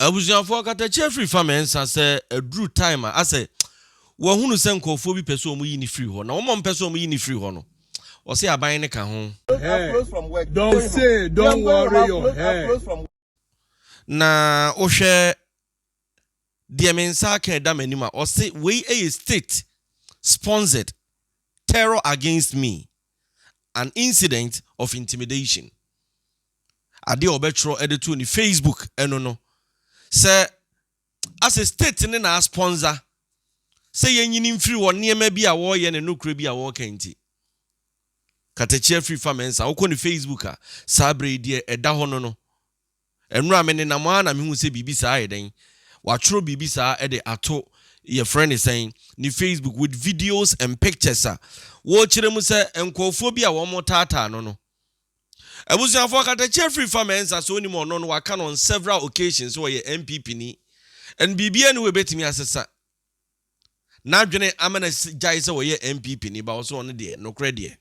abusuafo Okatakyie Afrifa Mensah say a drew time I say wo hunu se nkofo bi pese omu yi ni free ho na wo mom pese omu yi ni free ho no o say aban ne ka ho don't say don't worry your head na o hwe de Mensah ka da manima o say we a state sponsored terror against me, an incident of intimidation. Ade obetro editor on Facebook no say as a state in na sponsor say yenyini free won niema bi a wo ye ne nokure bi a wo kanti Okatakyie Afrifa Mensah wo ni Facebook a sabre die eda ho no enura me ne na mo ana me hu se bibi saa eden wa tro bibi saa e de ato your friend is saying ni Facebook with videos and pictures wo kire mu se enkofo bi a wo mo tata no abusuafo Okatakyie Afrifa Mensah so ni mo no waka on several occasions where MPP ni and bibia ni we betimi asesa na dwene amana jai se we MPP ni ba wo so on de no krede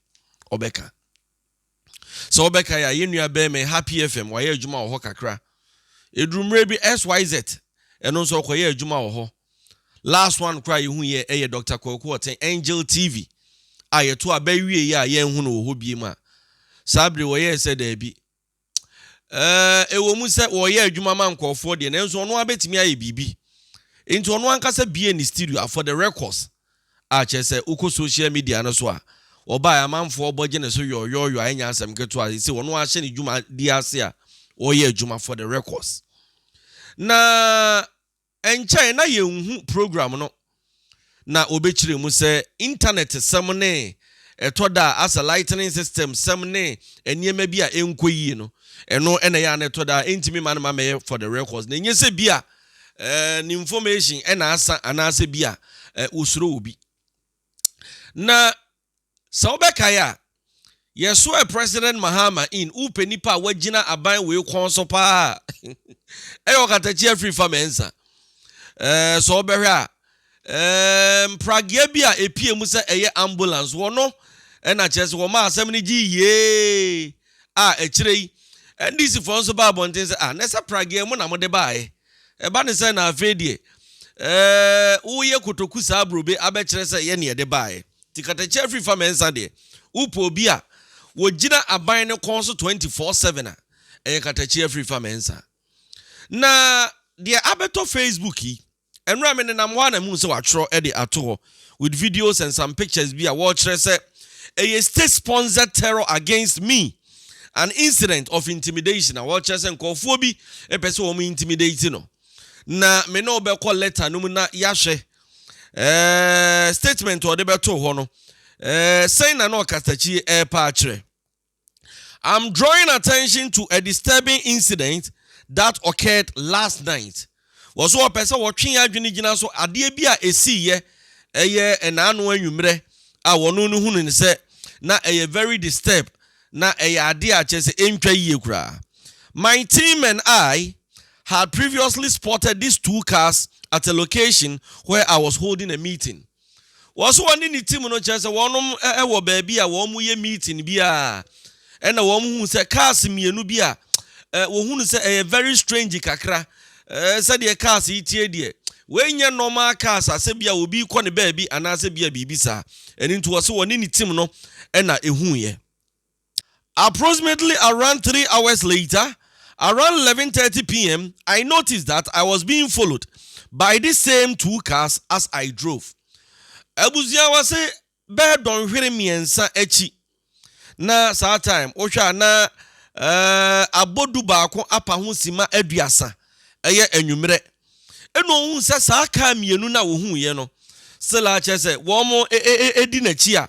obeka so obeka ya yenua be me Happy FM wa ye adwuma wo kakra edrumre bi SYZ eno so koye adwuma wo last one cry hu ye Dr. Kwaku Angel TV ayeto abawie ya ye hu no ho biem a sabre wo ye se da bi ewo mu se wo ye adwuma man nkofo de nenso ono abetimi aye bibi enti ono ankasa bie ni studio for the records a chese uko social media no so a oba ya manfo oboje ne so yo anya asem keto a se ono ahye ne dwuma di ase a wo ye adwuma for the records na enche na ye hu program no na obechire mu se internet semne etoda as a lightning system semne eniema bi a enkoyi no eno ena ya na etoda entimi man ma me for the records na nyese bi a ni information ena asa anase bi a usuro obi na saubeka ya yeso president Mahama in upenipa wagina aban we kwon so pa Okatakyie Afrifa Mensah so obehwe a pragia bi a epie mu se eye ambulance wono na chese wo ma asem ni gi ye a ekirei ndisi fon so ba bonten se nesa pragia mu na mo de bae ba ne se na afedie wo ye kotoku sa brobe abekire se ye ne de bae Okatakyie Afrifa Mensah de upo bi a wo gina aban ne kon so 24/7 a Okatakyie Afrifa Mensah na de abeto Facebook yi enra me ne nam wa na mu se watro e de ato with videos and some pictures bi a watch say a state sponsored terror against me, an incident of intimidation. I watch say nkofo bi e pese wo mu intimidate no na me no be call letter no mu na yahwe statement or de beto ho no saying na no Okatakyie pa akire. I'm drawing attention to a disturbing incident that occurred last night. Was so person watching adwene gina so ade bi a esiye eye enano anwumre a wono no hunu ne se na eye very disturbed na eye ade a chese entwa yie kura. My team and I had previously spotted these two cars at a location where I was holding a meeting. Was one in the team no chese wonom wo ba bi a wo mu ye meeting bi a na wo mu hu se cars mienu bi a wo hunu se eye very strange kakra. Said the cars itie die when your normal cars asebia obi ko ne baabi anasebia bibisa and into was one in team no na ehun ye. Approximately around 3 hours later, around 11:30 p.m., I noticed that I was being followed by the same two cars as I drove. Abuzia was say be don hwere miensa echi na saa time ohwa na abodu baako apa ho sima aduasa eye enwumre eno hu se saa ka mienu na wo hu ye no sela chese wo mo edi na chi a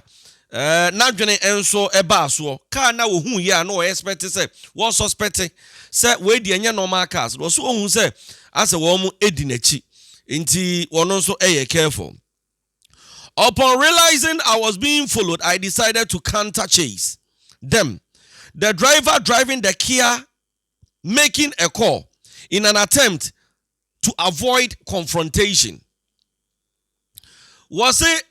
na dwene enso eba so ka na wo hu ye a no expect se wo suspect se we di enye normal cars wo so hu se ase wo mo edi na chi nti wono so careful. Upon realizing I was being followed, I decided to counter chase them. The driver driving the Kia making a call in an attempt to avoid confrontation. Was it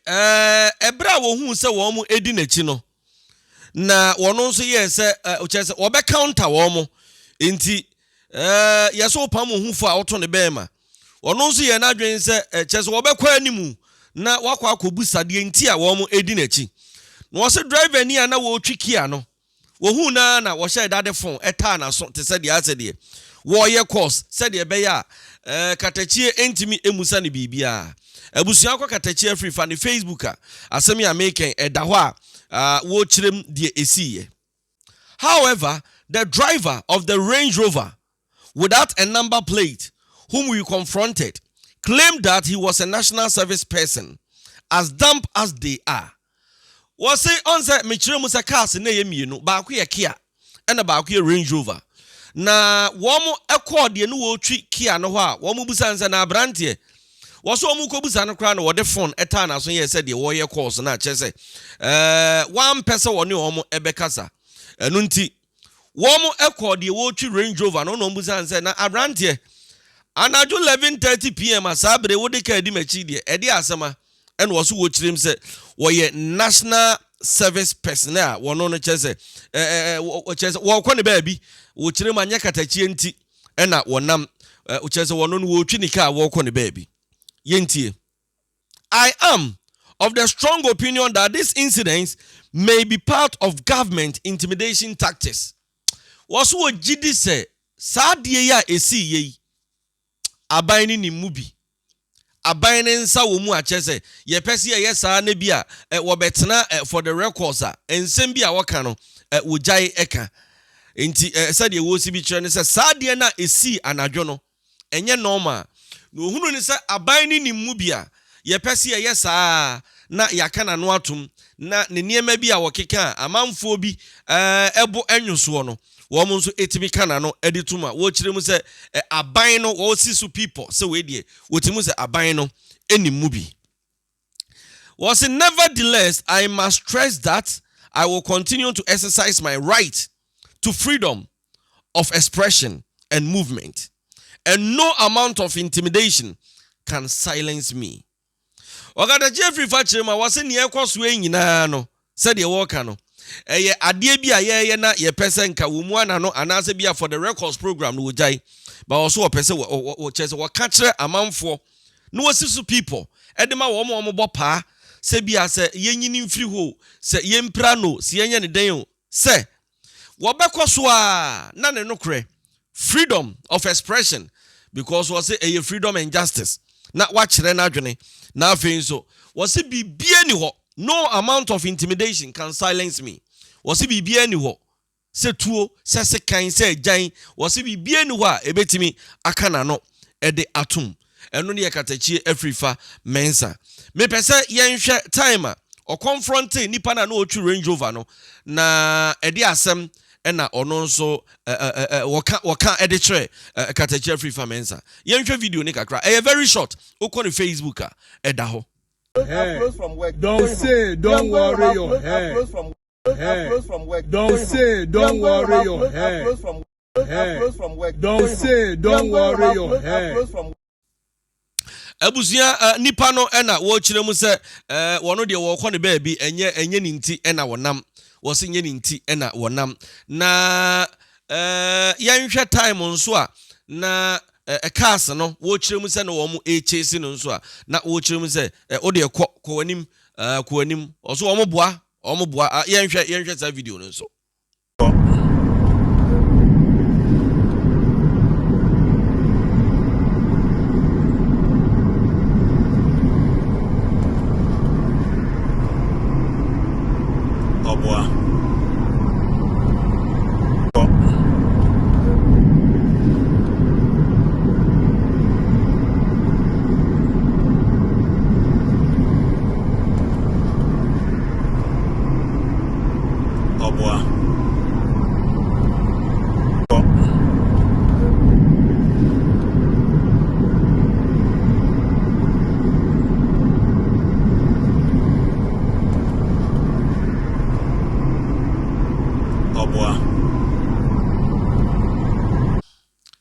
ebra wo hu se wo mo edi nachi no na wono so ye se o che se obe counter wo mo enti yeso pam hu fo a oto ne bema ono nso ye na adwen se chese wo bekwa animu na wakwa akobu sade nti a wo mo edi nachi na wo se driver ni ana wo twikia no wo hu na wo hye dade phone eta na so te se de asede wo ye course se de be ya Okatakyie entimi emusa ne bibia abusuan Okatakyie Afrifa ne Facebook a asem ya make eda ho a wo kirem de esiye. However, the driver of the Range Rover without a number plate whom we confronted claimed that he was a national service person, as dumb as they are. Was say on say Michire Musa cars na yemienu ba ku ye Kia and ba ku ye Range Rover. Na wo mo ekọ de no wo twi Kia no ho a wo mo busa nsa na abrante wo so mo ko busa no kra na wo de phone eta na so ye say de wo ye course na che say one person wo ne wo mo ebekasa enu nti wo mo ekọ de wo twi Range Rover no busa nsa na abrante anaju 11:30 p.m. asabre wo de ka di machi de ede asema en wo so wo kirem se wo ye national service personnel wo no chese wo ko ne ba bi wo kirem anya Okatakyie nti ena wo nam wo chese wo no wo twi ni ka wo ko ne ba bi yentie. I am of the strong opinion that this incident may be part of government intimidation tactics. Was wo gidi se saa de ya esi yi aban ni mu bi aban ne nsa wo mu a chese ye pese ye saa na bi a wo betena for the records a ensem bi a waka no wo jai eka enti said ye wo si bi kire ne se saa de na esi anadwo no enye normal no hunu ne se aban ni mu bi a ye pese ye saa na yaka na no atum na ne niema bi a wokeka amanfo bi ebo enwoso no wo mo nso etimi kana no edituma wo kire mu se aban no wo sisu people se we die wotimu se aban no enimu bi. Was nevertheless I must stress that I will continue to exercise my right to freedom of expression and movement, and no amount of intimidation can silence me. Okatakyie Afrifa chirema was ne ekoso enyina no said ye work no eye ade bi a ye na ye pese nka wo mu ana no anase bia for the records program no wojai but also wo pese wo chese wo ka kire amanfo no wasisu people edema wo mo bo pa se bia se yenyini mfiri ho se yempra no se yenye ne den o se wo bekoso a na ne no kre freedom of expression because was say a freedom and justice na wa kire na adwene na afei so was bibie ni ho. No amount of intimidation can silence me. Was it be any ho? Se tuo, se sekan, se jain. Was it be any wa? Ebetimi akana no ede atum. Eno ni Okatakyie Afrifa Mensah. Me pese yenhwe timer or confronting nipa na no otu Range Rover no na ede asem ena ono nso waka ede kire Okatakyie Afrifa Mensah. Yenhwe video ni kakra. Very short. Okon Facebook a eda ho. Hey. Don't say, don't worry your head. Hey. Don't say, don't worry your head. Hey. Don't say, don't worry your head. Abusia nipa no ena wo kire mu se wono de wo kɔ ne ba bi enye ni nti ena wonam wo se nye ni nti ena wonam na yanhwɛ time nso a na cars no wo kire mu se no wo mu chase no nso a na wo kire mu se o de kɔ wanim oso wo mo boa yanhwɛ sa video no nso.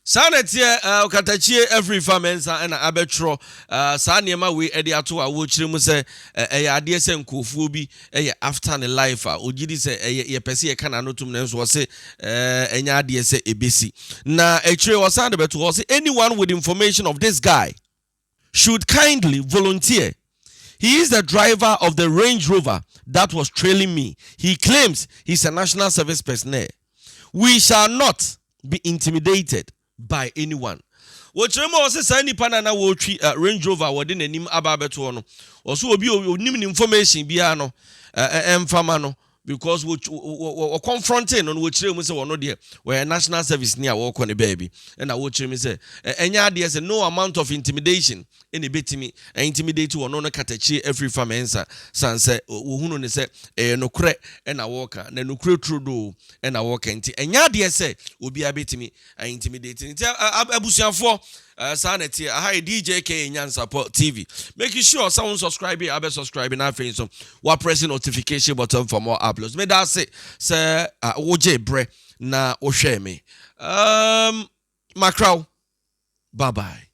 Sanetia Okatakyie Afrifa Mensah and abetro saa nneɛma we ede ato a wo kyerɛ mu sɛ ɛyɛ adeɛ sɛ nkofuo bi ɛyɛ after ne life a ogidi sɛ ɛyɛ pɛse yɛ kana no tum ne nso wɔse ɛnya adeɛ sɛ ebesi na ɛkyerɛ wɔsan de beto wɔse anyone with information of this guy should kindly volunteer. He is the driver of the Range Rover that was trailing me. He claims he's a national service personnel. We shall not be intimidated by anyone. Wotremo was say nipa na wotwi Range Rover wode nanim aba beto no. Oso obi onim information bia no emfama no because we confronting on which we say no there where national service near work on the baby and I watch me say enya there say no amount of intimidation in the betimi intimidate to no Okatakyie Afrifa Mensah san say ohunu ne say no kre and I walk na no kre true do and I walk enti enya there say obi abetimi intimidate nti abusuafo sanity hi DJ K Nyansa TV. Making sure someone subscribe here, abe subscribe na face so what pressing notification button for more uploads. Me that say OJ bre na o share me. Macrow. Bye bye.